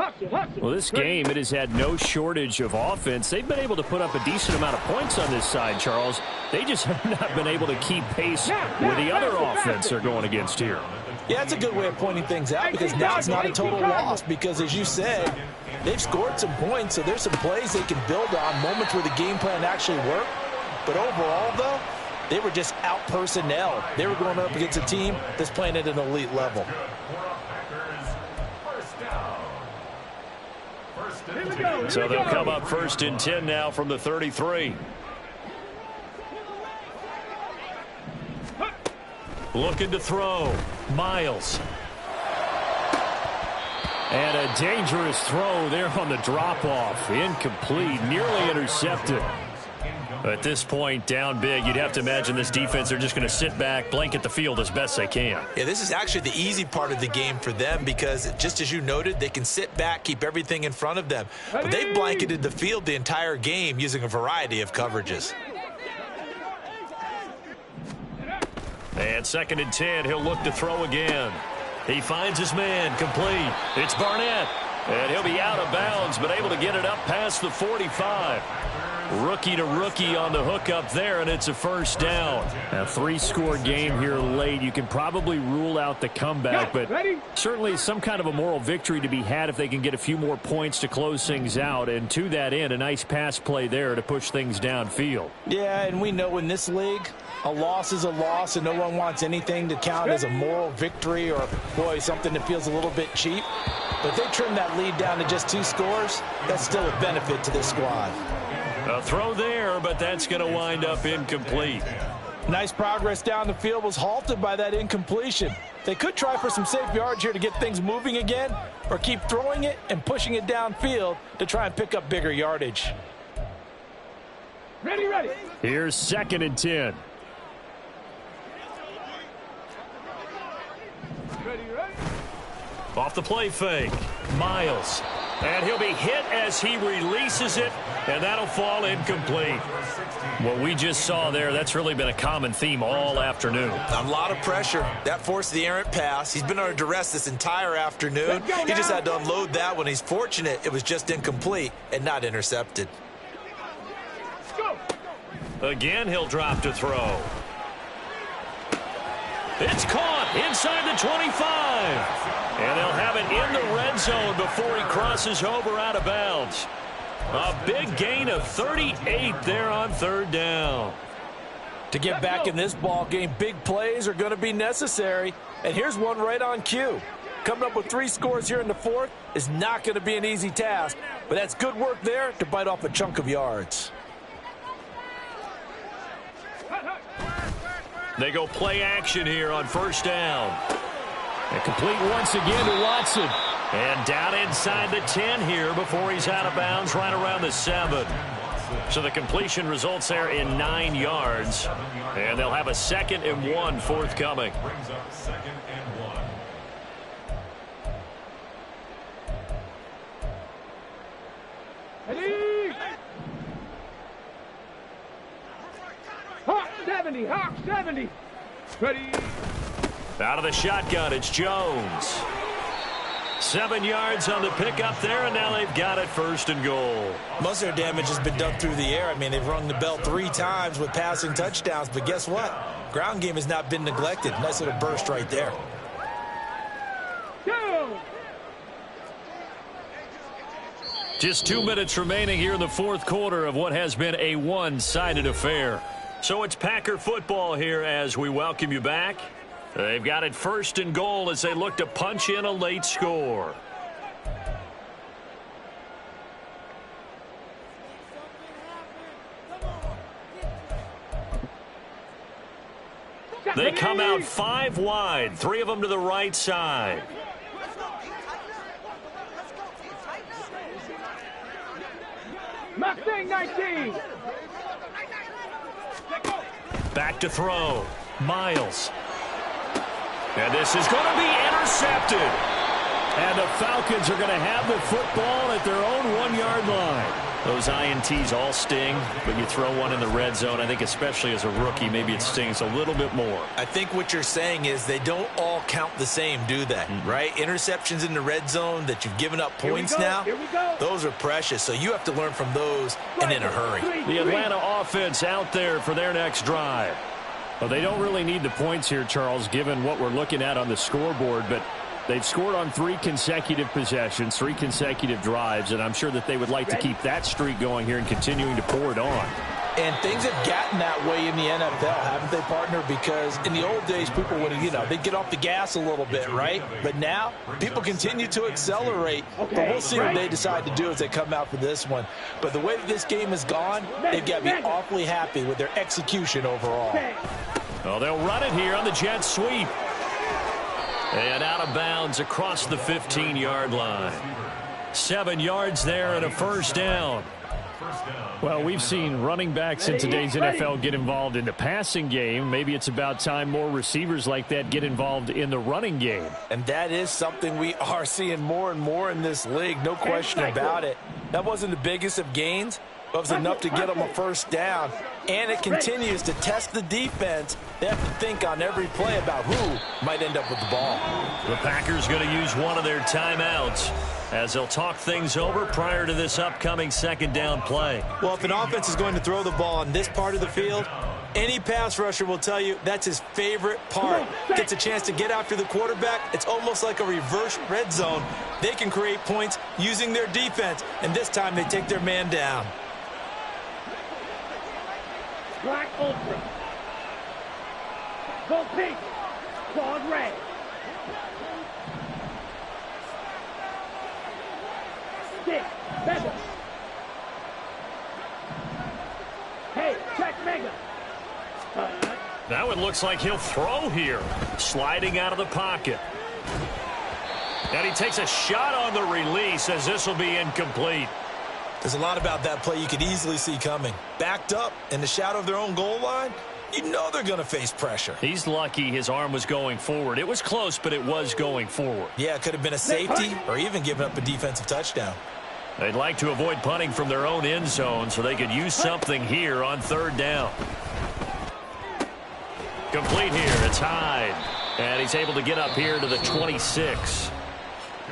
Well, this game, it has had no shortage of offense. They've been able to put up a decent amount of points on this side, Charles. They just have not been able to keep pace with the other offense they're going against here. Yeah, it's a good way of pointing things out because now it's not a total loss because, as you said, they've scored some points, so there's some plays they can build on, moments where the game plan actually worked. But overall, though, they were just out-personnel. They were going up against a team that's playing at an elite level. So they'll come up 1st and 10 now from the 33. Looking to throw. Miles. And a dangerous throw there on the drop-off. Incomplete, nearly intercepted. At this point, down big, you'd have to imagine this defense, they're just going to sit back, blanket the field as best they can. Yeah, this is actually the easy part of the game for them because, just as you noted, they can sit back, keep everything in front of them. But they've blanketed the field the entire game using a variety of coverages. And 2nd and 10, he'll look to throw again. He finds his man, complete. It's Barnett, and he'll be out of bounds, but able to get it up past the 45. Rookie to rookie on the hook up there, and it's a 1st down. A 3-score game here late. You can probably rule out the comeback, but certainly some kind of a moral victory to be had if they can get a few more points to close things out. And to that end, a nice pass play there to push things downfield. Yeah, and we know in this league, a loss is a loss, and no one wants anything to count as a moral victory or, boy, something that feels a little bit cheap. But if they trim that lead down to just 2 scores, that's still a benefit to this squad. A throw there, but that's going to wind up incomplete. Nice progress down the field was halted by that incompletion. They could try for some safe yards here to get things moving again, or keep throwing it and pushing it downfield to try and pick up bigger yardage. Ready. Here's 2nd and 10. Ready. Off the play fake, Miles. And he'll be hit as he releases it, and that'll fall incomplete. What we just saw there, that's really been a common theme all afternoon. A lot of pressure. That forced the errant pass. He's been under duress this entire afternoon. He just had to unload that one. He's fortunate it was just incomplete and not intercepted. Again, he'll drop to throw. It's caught inside the 25. And they'll have it in the red zone before he crosses over out of bounds. A big gain of 38 there on 3rd down. To get back in this ball game, big plays are going to be necessary. And here's one right on cue. Coming up with 3 scores here in the 4th is not going to be an easy task. But that's good work there to bite off a chunk of yards. They go play action here on 1st down. And complete once again to Watson. And down inside the 10 here before he's out of bounds right around the 7. So the completion results there in 9 yards. And they'll have a 2nd and 1 forthcoming. Brings up 2nd and 1. Ready. Hawk 70. Hawk 70. Ready. Out of the shotgun, it's Jones. 7 yards on the pickup there, and now they've got it 1st and goal. Most of their damage has been done through the air. I mean, they've rung the bell 3 times with passing touchdowns, but guess what? Ground game has not been neglected. Nice little burst right there. Go. Just 2 minutes remaining here in the fourth quarter of what has been a one-sided affair. So it's Packer football here as we welcome you back. They've got it first and goal as they look to punch in a late score. They come out 5 wide, 3 of them to the right side. Mustang 19. Back to throw. Miles. And this is going to be intercepted. And the Falcons are going to have the football at their own 1-yard line. Those INTs all sting, but you throw one in the red zone, I think especially as a rookie, maybe it stings a little bit more. I think what you're saying is they don't all count the same, do they? Right? Interceptions in the red zone that you've given up points now, those are precious. So you have to learn from those and in a hurry. The Atlanta offense out there for their next drive. Well, they don't really need the points here, Charles, given what we're looking at on the scoreboard, but they've scored on 3 consecutive possessions, 3 consecutive drives, and I'm sure that they would like to keep that streak going here and continuing to pour it on. And things have gotten that way in the NFL, haven't they, partner? Because in the old days, people would, they'd get off the gas a little bit, right? But now, people continue to accelerate. But we'll see what they decide to do as they come out for this one. But the way that this game has gone, they've got to be awfully happy with their execution overall. Well, they'll run it here on the jet sweep. And out of bounds across the 15-yard line. 7 yards there and a first down. Well, we've seen running backs in today's NFL get involved in the passing game. Maybe it's about time more receivers like that get involved in the running game. And that is something we are seeing more and more in this league, no question about it. That wasn't the biggest of gains, but it was enough to get them a first down. And it continues to test the defense. They have to think on every play about who might end up with the ball. The Packers going to use one of their timeouts as they'll talk things over prior to this upcoming second down play. Well, if an offense is going to throw the ball on this part of the field, any pass rusher will tell you that's his favorite part. Gets a chance to get after the quarterback. It's almost like a reverse red zone. They can create points using their defense, and this time they take their man down. Black Ultra. Gold pink. Clawed red. Stick. Mega. Hey, check Mega. Now it looks like he'll throw here. Sliding out of the pocket. And he takes a shot on the release as this will be incomplete. There's a lot about that play you could easily see coming. Backed up in the shadow of their own goal line, you know they're going to face pressure. He's lucky his arm was going forward. It was close, but it was going forward. Yeah, it could have been a safety or even given up a defensive touchdown. They'd like to avoid punting from their own end zone so they could use something here on third down. Complete here. It's Hyde. And he's able to get up here to the 26.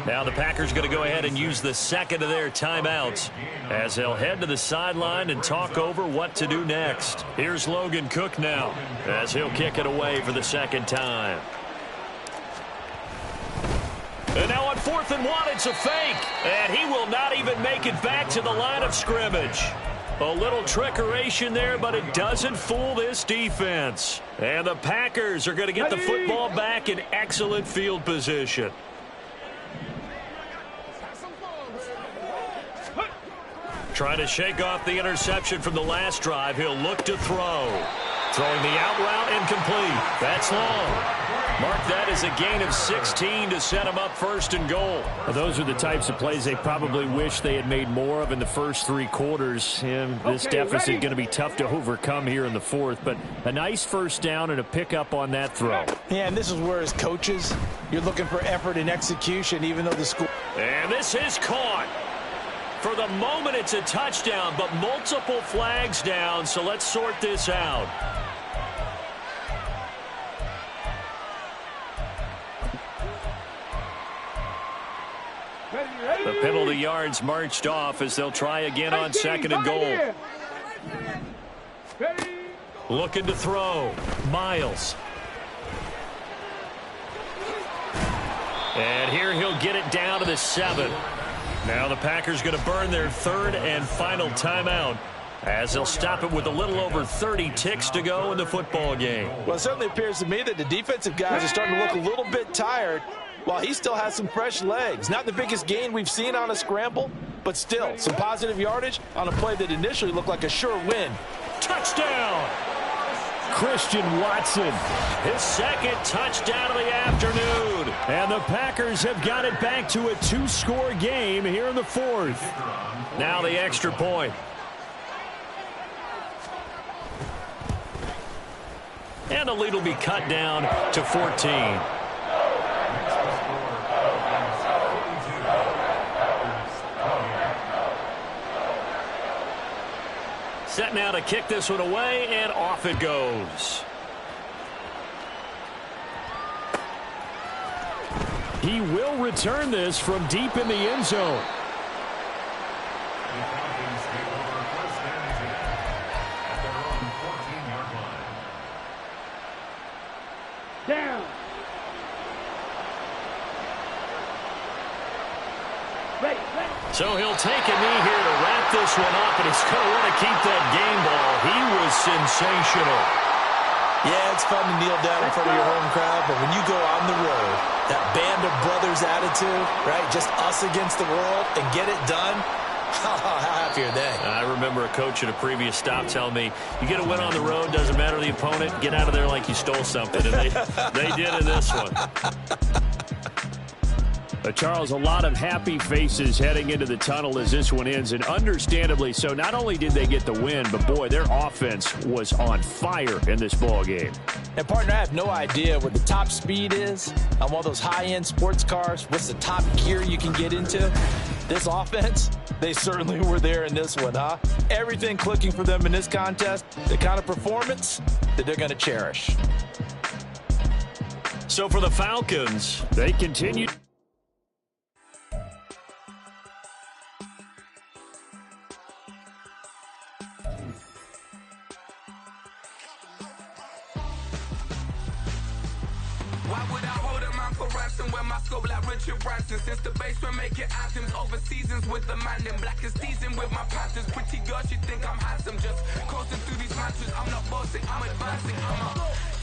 Now the Packers going to go ahead and use the second of their timeouts as they'll head to the sideline and talk over what to do next. Here's Logan Cook now as he'll kick it away for the second time. And now on 4th and 1, it's a fake. And he will not even make it back to the line of scrimmage. A little trickeration there, but it doesn't fool this defense. And the Packers are going to get the football back in excellent field position. Trying to shake off the interception from the last drive. He'll look to throw. Throwing the out route incomplete. That's long. Mark that as a gain of 16 to set him up first and goal. Well, those are the types of plays they probably wish they had made more of in the first 3 quarters. And this deficit going to be tough to overcome here in the fourth. But a nice first down and a pickup on that throw. Yeah, and this is where as coaches, you're looking for effort and execution, even though the score. And this is caught. For the moment, it's a touchdown, but multiple flags down, so let's sort this out. The penalty yards marched off as they'll try again on second and goal. Looking to throw. Miles. And here he'll get it down to the 7. Now the Packers going to burn their third and final timeout, as they'll stop it with a little over 30 ticks to go in the football game. Well, it certainly appears to me that the defensive guys are starting to look a little bit tired, while he still has some fresh legs. Not the biggest gain we've seen on a scramble, but still some positive yardage on a play that initially looked like a sure win. Touchdown! Christian Watson, his second touchdown of the afternoon. And the Packers have got it back to a 2-score game here in the fourth. Now the extra point. And the lead will be cut down to 14. Set now to kick this one away, and off it goes. He will return this from deep in the end zone. The Falcons take over first and 10 at their own 14-yard line. Down. Ready. So he'll take a knee here to wrap this one up, and he's going to want to keep that game ball. He was sensational. Yeah, it's fun to kneel down in front of your home crowd, but when you go on the road, that band of brothers attitude, right, just us against the world, and get it done, how happy are they? I remember a coach at a previous stop telling me, you get a win on the road, doesn't matter the opponent, get out of there like you stole something. And they did in this one. Charles, a lot of happy faces heading into the tunnel as this one ends, and understandably so. Not only did they get the win, but, boy, their offense was on fire in this ball game. And, partner, I have no idea what the top speed is on one of those high-end sports cars. What's the top gear you can get into? This offense, they certainly were there in this one, huh? Everything clicking for them in this contest, the kind of performance that they're going to cherish. So for the Falcons, they continue. Why would I hold a man for ransom when my scope like Richard Branson? Since the basement making items over seasons with the man in black is teasing with my passions. Pretty girl, she think I'm handsome. Just coasting through these matches. I'm not bossing, I'm advancing.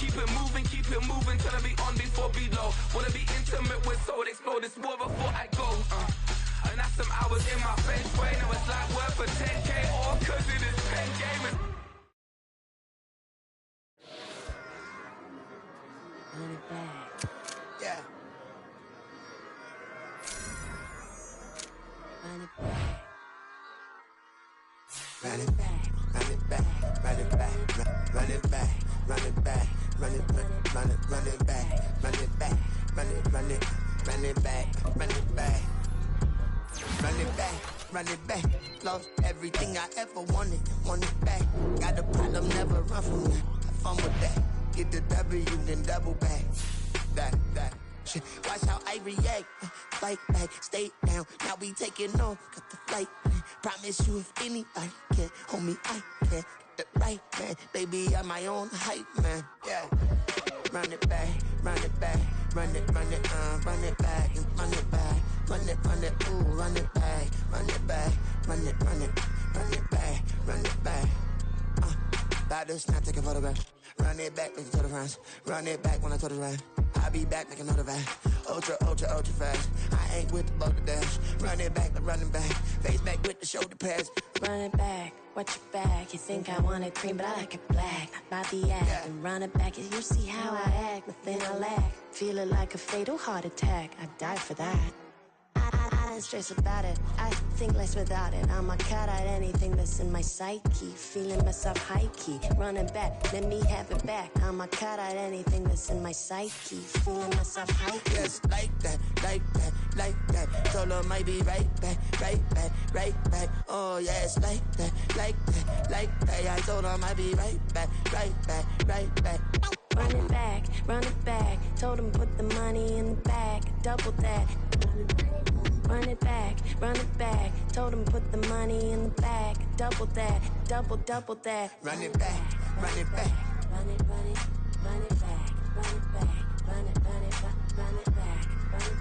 Keep it moving till I be on before below. Wanna be intimate with soul, explode this war before I go. And that's some hours in my bench way. Now it's like work for 10K all cause it is pen gaming. Yeah. Run it back, run it back, run it back, run it back, run it back, run it back, run it back, run it back, run it back, run it back, run it back. Lost everything I ever wanted, want it back. Got a problem, never run from that. Have fun with that. Get the W, then double back. That. Shit. Watch how I react. Fight back, stay down. Now we taking off, got the flight. Promise you if anybody can, homie, I can. Get the right man, baby, I'm my own hype man. Yeah. Run it back, run it back, run it back, and run it back, run it, ooh, run it back, run it back, run it back, run it back. About to snap, take a photograph. Run it back, make it to the rounds. Run it back when I told the ride. I'll be back, make another ride. Ultra fast. I ain't with the boat to dash. Run it back, like running back. Face back with the shoulder pads. Run it back, watch your back. You think I want it cream, but I like it black. About the act, Yeah. and run it back. You see how I act, nothing I lack. Feeling like a fatal heart attack. I'd die for that. I don't stress about it. I think less without it. I'ma cut out anything that's in my psyche. Feeling myself high key. Running back, let me have it back. I'ma cut out anything that's in my psyche. Feeling myself high key. Yes, like that. Told her might be right back. Oh, yes, like that. I told her might be right back. Run it back. Told him put the money in the bag. Double that. Run it back. Told him put the money in the bag. Double that. Double that. Run it back. Run it back. Run it back. Run it back. Run it back. Run it back. Run it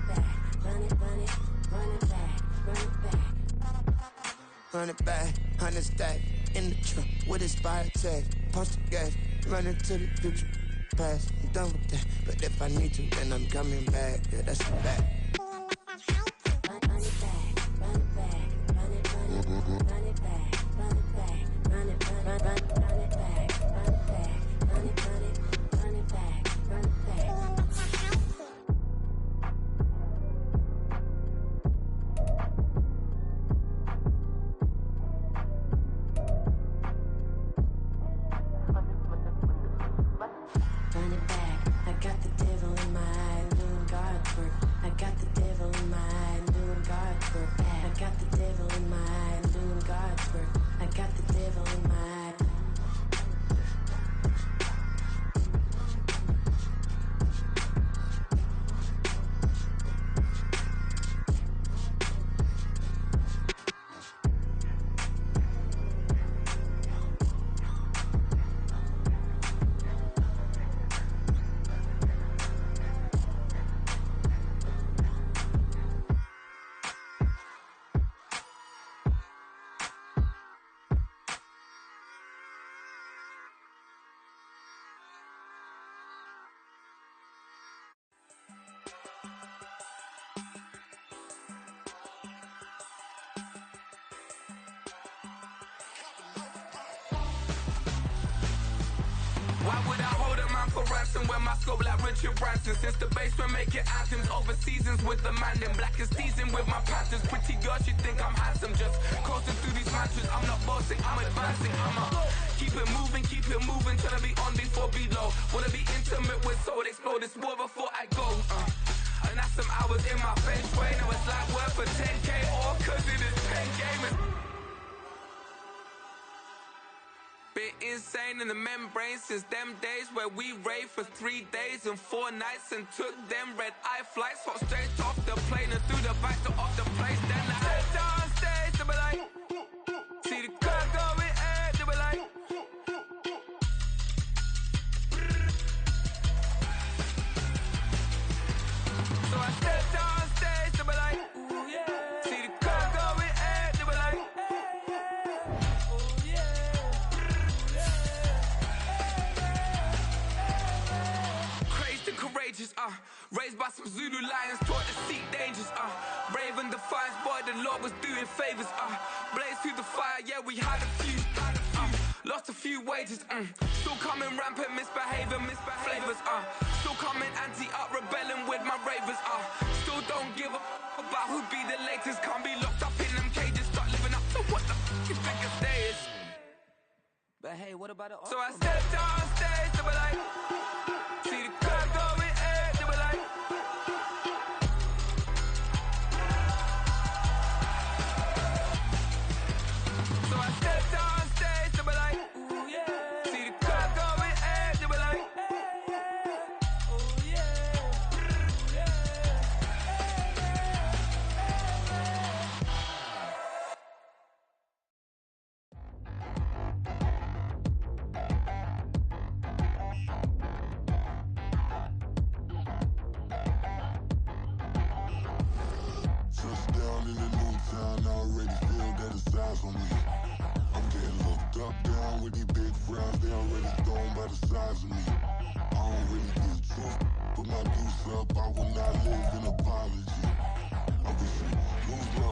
back. Run it back. Run it back. run it back, 100 stack in the truck with expired tag. Post the gas, running to the future. Past, I'm done with that. But if I need to, then I'm coming back. Yeah, that's a fact. Run it back, run it back, run it back, run it back, run it back, run it back, run it back, run it back, run it back, run it back. Run it back, I got the devil in my eye, doing guard work. I got the devil in my eye, doing guard work. I got the devil in my eye, doing guard work. I got the devil in my eye. Why would I hold a man for ransom when my scope like Richard Branson? Since the basement making anthems over seasons with the man in black is teasing with my panthers. Pretty girl, she think I'm handsome. Just coasting through these mantras. I'm not bossing, I'm advancing. I'ma keep it moving, trying to be on before below. Wanna be intimate with soul, explode this war before I go. And that's some hours in my bench way. Now it's like work for 10K or cause it is 10 gamers. Bit insane in the membrane since them days where we raved for 3 days and 4 nights and took them red eye flights, hot straight off the plane and through the back door of the place. Then I head down stage, they be like, see the crowd going air, they be like, so I step down stage, they be like, ooh yeah, see the crowd going air, they be like, ooh yeah. Courageous, raised by some Zulu lions, taught to seek dangers, brave and defiant, boy, the Lord was doing favors, blaze through the fire, yeah, we had a few, lost a few wages, still coming rampant, misbehaving, flavors, still coming anti-up, rebelling with my ravers, still don't give a about who be the latest, can't be locked up in them cages, start living up to what the you think a day is. But hey, what about it? So I stepped down stage, they were like, see the crowd going air, they were like, so I stepped down stage, they were like, ooh yeah, see the crowd going air, they were like, ooh yeah, Touchdown in the new town, I already feel that it's eyes on me. I'm getting looked up, down with these big frowns, they already thrown by the size of me. I don't really get trust, put my goose up, I will not live in apology.